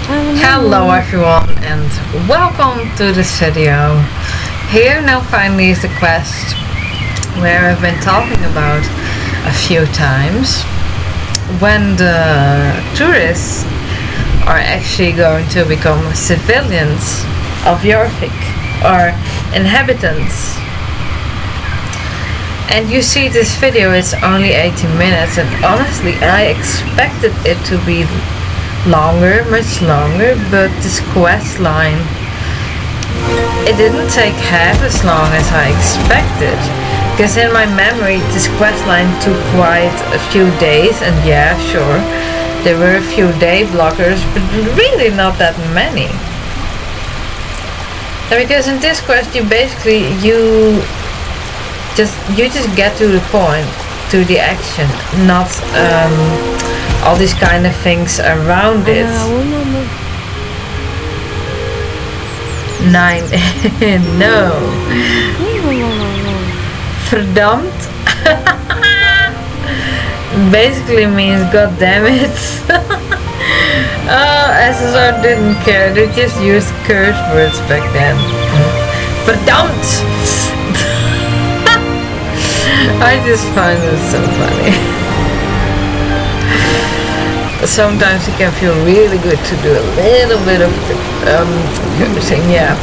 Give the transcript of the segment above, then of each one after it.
Hello everyone and welcome to this video. Here now finally is the quest where I've been talking about a few times, when the tourists are actually going to become civilians of Jorvik, or inhabitants. And you see, this video is only 18 minutes, and honestly I expected it to be longer, much longer, but this quest line, it didn't take half as long as I expected, because in my memory this quest line took quite a few days, and yeah, sure, there were a few day blockers, but really not that many. And because in this quest you just get to the point, to the action, not all these kind of things around it. 9. No. Verdammt. Basically means god damn it. SSO didn't care, they just used curse words back then. Verdammt. I just find it so funny. Sometimes it can feel really good to do a little bit of cursing, yeah,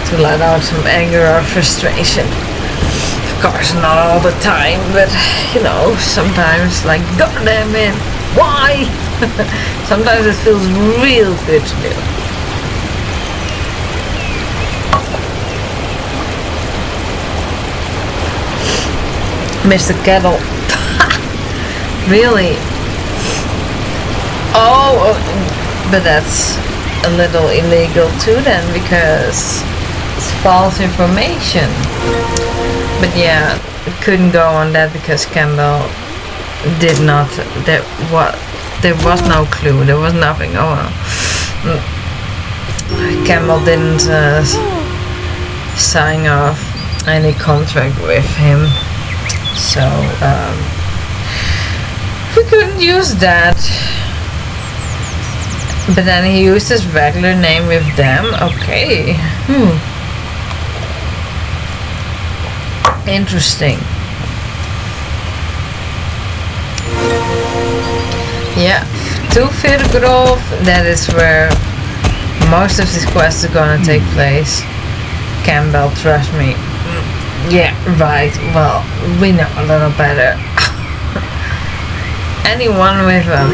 to let out some anger or frustration. Of course not all the time, but you know, sometimes, like, god damn it, why? Sometimes it feels real good to do. Mr. Kettle. Really? Oh, but that's a little illegal too then, because it's false information. But yeah, it couldn't go on that because Kembell did not, there was no clue, there was nothing. Oh well. Kembell didn't sign off any contract with him, so we couldn't use that. But then he used his regular name with them. Okay. Interesting. Yeah. To Firgrove, that is where most of this quest is gonna take place. Kembell, trust me. Yeah, right. Well, we know a little better. Anyone with a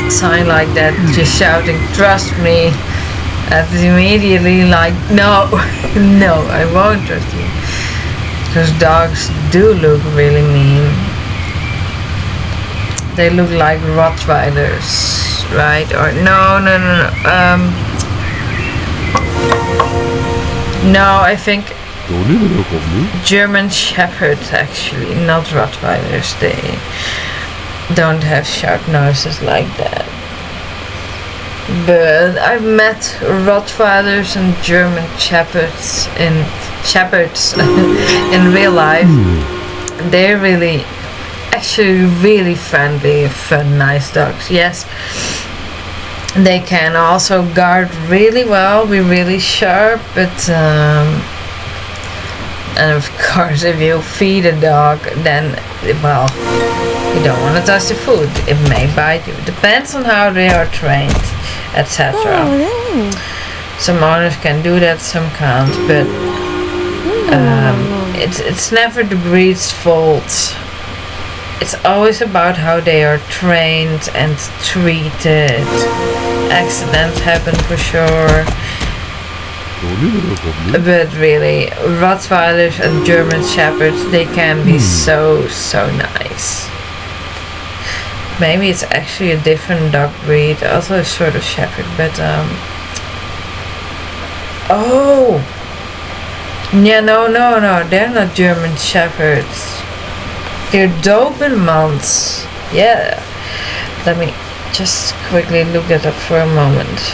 sign like that just shouting trust me, that's immediately like, no. No, I won't trust you, because dogs do look really mean. They look like Rottweilers, right? Or no, I think German Shepherds, actually, not Rottweilers. They don't have sharp noses like that. But I've met Rottweilers and German Shepherds in real life. They're actually really friendly, fun, nice dogs. Yes, they can also guard really well, be really sharp, but and of course if you feed a dog, then, well, you don't want to touch the food. It may bite you. Depends on how they are trained, etc. Some owners can do that, some can't, but it's never the breed's fault. It's always about how they are trained and treated. Accidents happen for sure. But really, Rottweilers and German Shepherds, they can be so nice. Maybe it's actually a different dog breed, also a sort of shepherd, but oh! Yeah, no, they're not German Shepherds. They're Dobermans. Yeah. Let me just quickly look that up for a moment.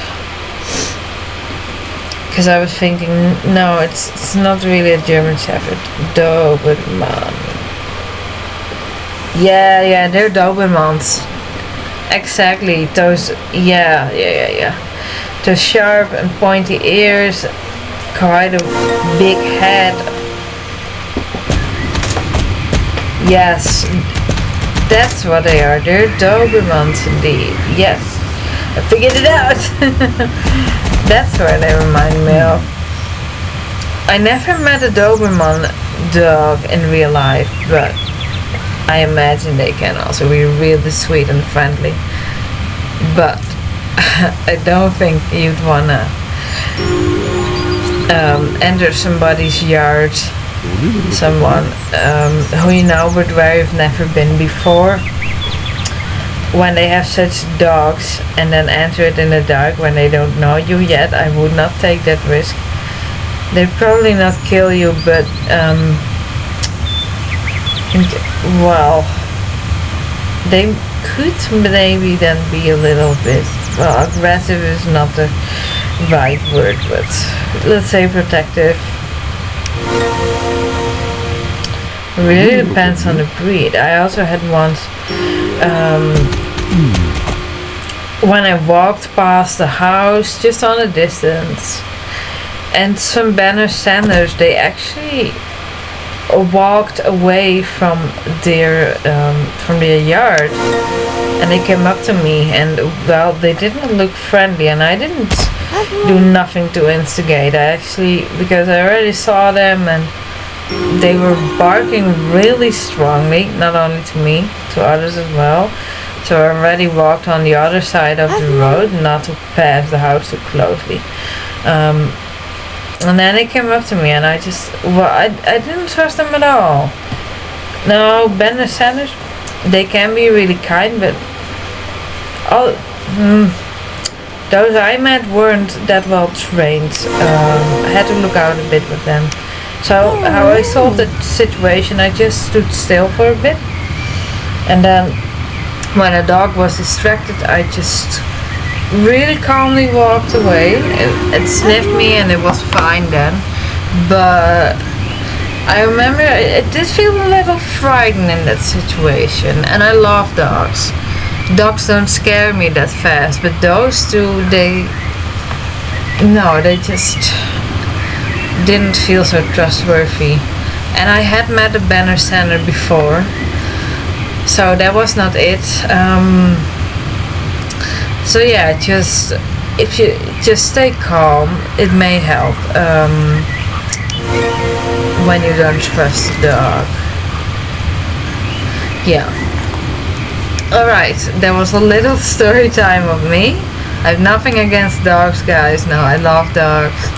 Because I was thinking, no, it's not really a German Shepherd. Doberman. Yeah, they're Dobermans. Exactly, those, yeah. Those sharp and pointy ears, quite a big head. Yes, that's what they are. They're Dobermans indeed. Yes, I figured it out. That's what they remind me of. I never met a Doberman dog in real life, but I imagine they can also be really sweet and friendly. But I don't think you'd wanna enter somebody's yard, someone who you know but where you've never been before, when they have such dogs, and then enter it in the dark when they don't know you yet. I would not take that risk. They'd probably not kill you, but well, they could maybe then be a little bit, well, aggressive is not the right word, but let's say protective. It really depends on the breed. I also had once when I walked past the house just on a distance, and some Banner Sanders, they actually walked away from their yard, and they came up to me, and well, they didn't look friendly, and I didn't do nothing to instigate. I actually, because I already saw them, and they were barking really strongly, not only to me, to others as well. So I already walked on the other side of the road, not to pass the house too closely. And then they came up to me, and I just, well, I didn't trust them at all. No, Banner Sanders, they can be really kind, but those I met weren't that well trained. I had to look out a bit with them. So how I solved the situation, I just stood still for a bit, and then when a dog was distracted, I just really calmly walked away. It sniffed me and it was fine then, but I remember it did feel a little frightened in that situation, and I love dogs. Dogs don't scare me that fast, but those two, they just didn't feel so trustworthy. And I had met a Banner Sander before, so that was not it. So yeah, just if you just stay calm, it may help when you don't trust the dog. Yeah. Alright, that was a little story time of me. I have nothing against dogs, guys. No, I love dogs.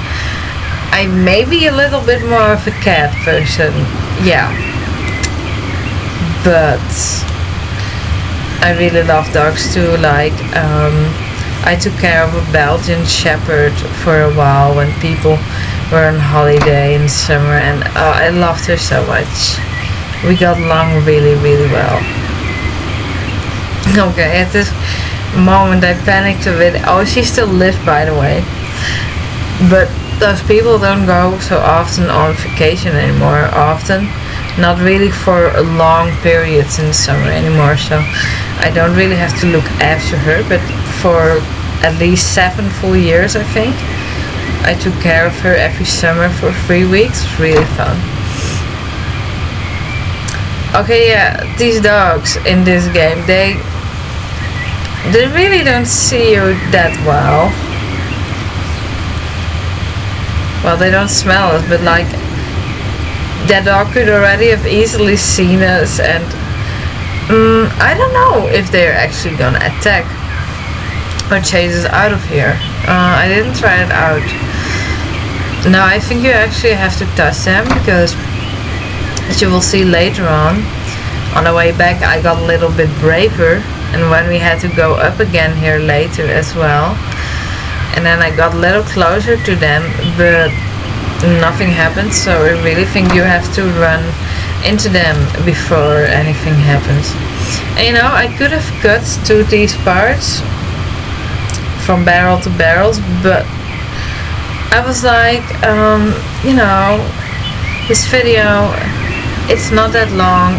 I may be a little bit more of a cat person, yeah, but I really love dogs too. Like, I took care of a Belgian Shepherd for a while when people were on holiday in summer, and I loved her so much. We got along really, really well. Okay, at this moment I panicked a bit. Oh, she still lived, by the way, but those people don't go so often on vacation anymore. Not really for long periods in the summer anymore, so I don't really have to look after her, but for at least 7 full years, I think, I took care of her every summer for 3 weeks. It was really fun. Okay, yeah, these dogs in this game, they really don't see you that well. Well, they don't smell us, but like, that dog could already have easily seen us, and I don't know if they're actually gonna attack or chase us out of here. I didn't try it out. No, I think you actually have to touch them, because as you will see later on the way back, I got a little bit braver, and when we had to go up again here later as well, and then I got a little closer to them, but nothing happened. So I really think you have to run into them before anything happens. And you know, I could have cut to these parts from barrel to barrels, but I was like, you know, this video, it's not that long.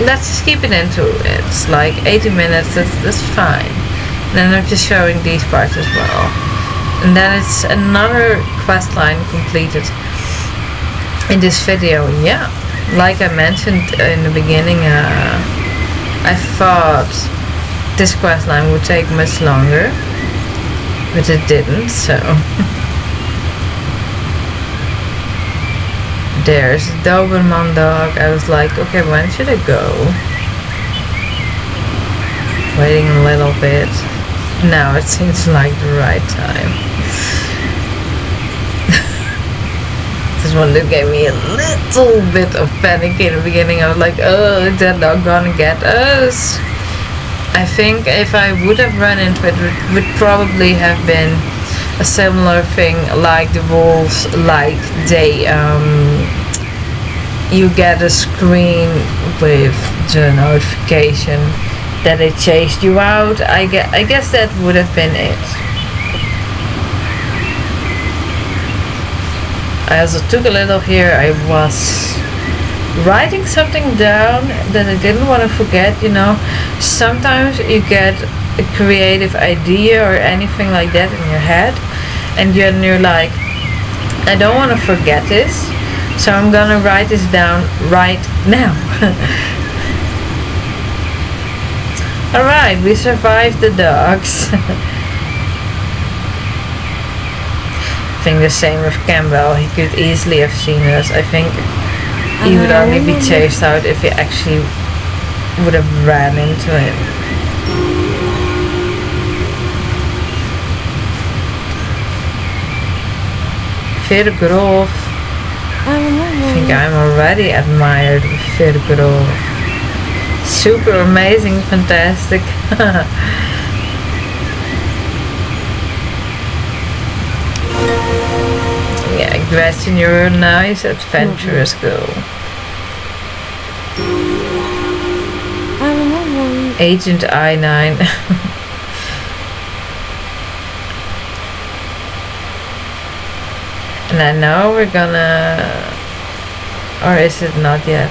let's just keep it into it's like 80 minutes, that's fine. And then I'm just showing these parts as well. And then it's another quest line completed in this video. Yeah, like I mentioned in the beginning, I thought this quest line would take much longer, but it didn't, so. There's a Doberman dog. I was like, okay, when should I go? Waiting a little bit. Now it seems like the right time. This one that gave me a little bit of panic in the beginning. I was like, oh, is that dog gonna get us? I think if I would have run into it, it would probably have been a similar thing like the wolves, like they you get a screen with the notification that they chased you out. I guess that would have been it. I also took a little here. I was writing something down that I didn't want to forget, you know. Sometimes you get a creative idea or anything like that in your head, and you're like, I don't want to forget this, so I'm gonna write this down right now. Alright, we survived the dogs. I think the same with Kembell. He could easily have seen us. I think he would only be chased out if he actually would have ran into him. Firgrove. I think I'm already admired with Firgrove. Super amazing, fantastic. Yeah, question, you're a nice adventurous girl. Agent I-9. And I know we're gonna, or is it not yet?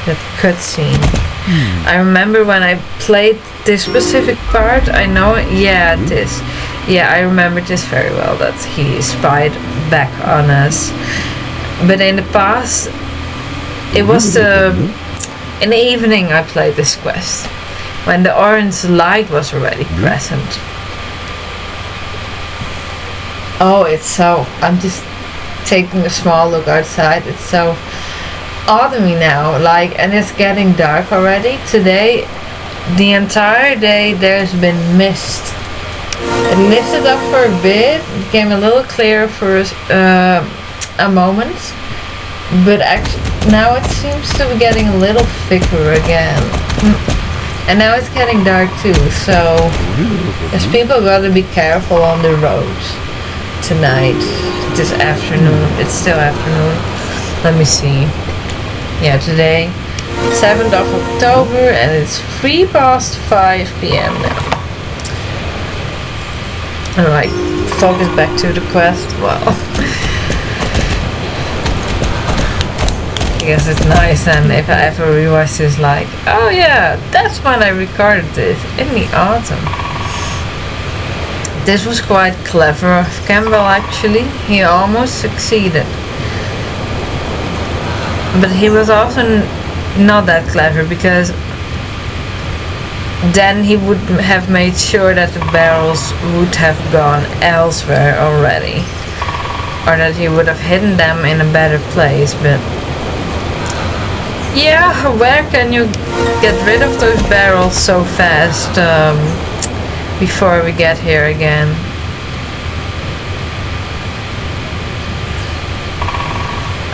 That cutscene. I remember when I played this specific part, I know, yeah, this. Yeah, I remember this very well, that he spied back on us. But in the past, it was in the evening I played this quest, when the orange light was already present. Oh, it's so, I'm just taking a small look outside, it's so autumny now, like, and it's getting dark already. Today, the entire day, there's been mist. It lifted up for a bit, became a little clearer for a moment, but actually now it seems to be getting a little thicker again. And now it's getting dark too, so as people gotta be careful on the road tonight, this afternoon. It's still afternoon. Let me see. Yeah, today 7th of October and it's 5 p.m. now. Alright, focus back to the quest. Well, I guess it's nice, and if I ever rewatch this, like, oh yeah, that's when I recorded this, in the autumn. This was quite clever of Kembell, actually. He almost succeeded. But he was also not that clever, because then he would have made sure that the barrels would have gone elsewhere already, or that he would have hidden them in a better place. But yeah, where can you get rid of those barrels so fast before we get here again?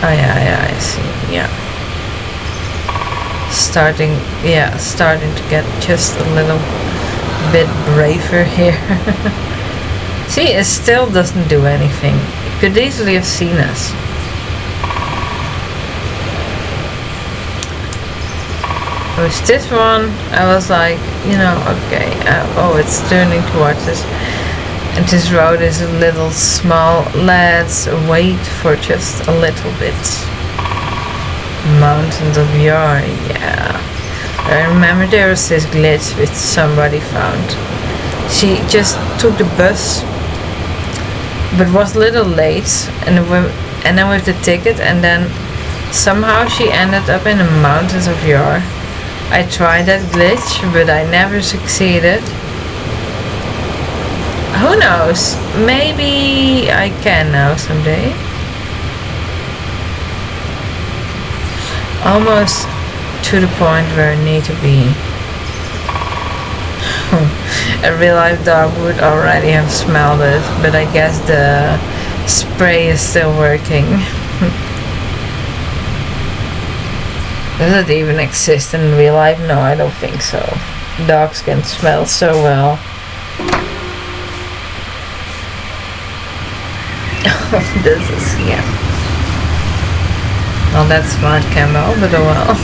Oh yeah, I see, yeah. Starting to get just a little bit braver here. See, it still doesn't do anything. It could easily have seen us. With this one, I was like, you know, okay, oh, it's turning towards us. And this road is a little small. Let's wait for just a little bit. Mountains of Yar, yeah. I remember there was this glitch which somebody found. She just took the bus, but was a little late, and then with the ticket, and then somehow she ended up in the Mountains of Yar. I tried that glitch, but I never succeeded. Who knows? Maybe I can now someday. Almost to the point where I need to be. A real life dog would already have smelled it, but I guess the spray is still working. Does it even exist in real life? No, I don't think so. Dogs can smell so well. This is, yeah. Well, that's smart, Kembell, but oh well.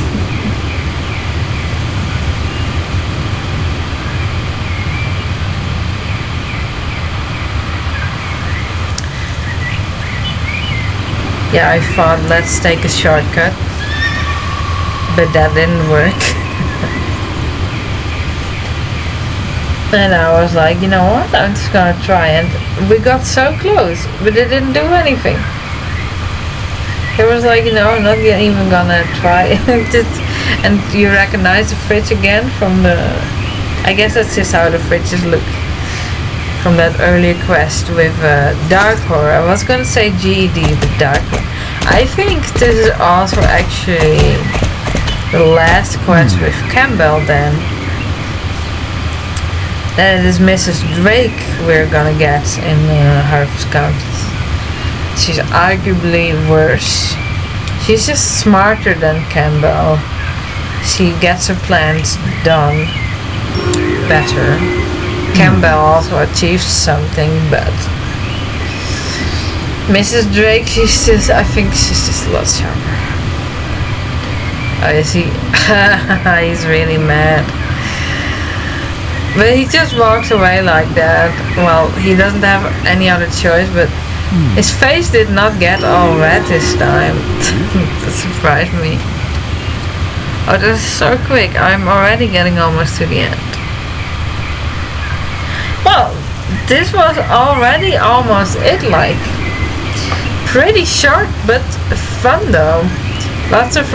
Yeah, I thought let's take a shortcut, but that didn't work. And I was like, you know what, I'm just gonna try, and we got so close, but it didn't do anything. It was like, you know, I'm not even gonna try. And you recognize the fridge again from the, I guess that's just how the fridges look from that earlier quest with Darkor. I was gonna say GED, but Darkor. I think this is also actually the last quest with Kembell then. Then it is Mrs. Drake we're gonna get in Harvest County. She's arguably worse. She's just smarter than Kembell. She gets her plans done better. Kembell also achieves something, but Mrs. Drake, she's just, I think she's just a lot sharper. Oh, is he? He's really mad. But he just walks away like that. Well, he doesn't have any other choice, but his face did not get all red this time. That surprised me. Oh, that's so quick. I'm already getting almost to the end. Well, this was already almost it, like. Pretty short, but fun though. Lots of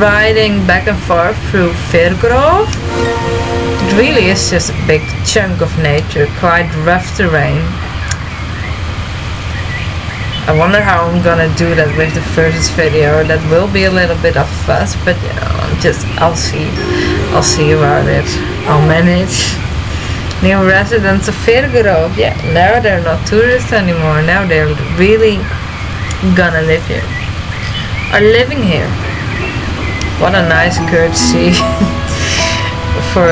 riding back and forth through Firgrove. It really is just a big chunk of nature, quite rough terrain. I wonder how I'm gonna do that with the first video. That will be a little bit of fuss, but you know, I'll see about it. I'll manage. New residents of Firgrove. Yeah, now they're not tourists anymore. Now they're really gonna live here. Are living here. What a nice courtesy for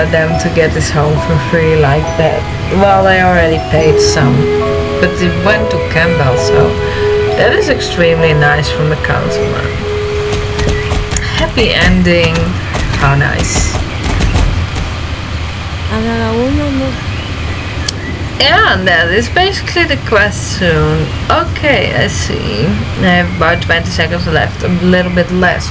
them to get this home for free like that. Well, they already paid some, but they went to Kembell, so that is extremely nice from the councilman. Happy ending. How nice. Yeah, and that is basically the quest soon. Okay, I see. I have about 20 seconds left, a little bit less.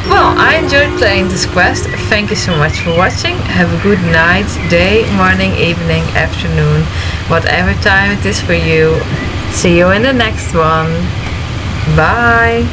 Well, I enjoyed playing this quest. Thank you so much for watching. Have a good night, day, morning, evening, afternoon, whatever time it is for you. See you in the next one. Bye.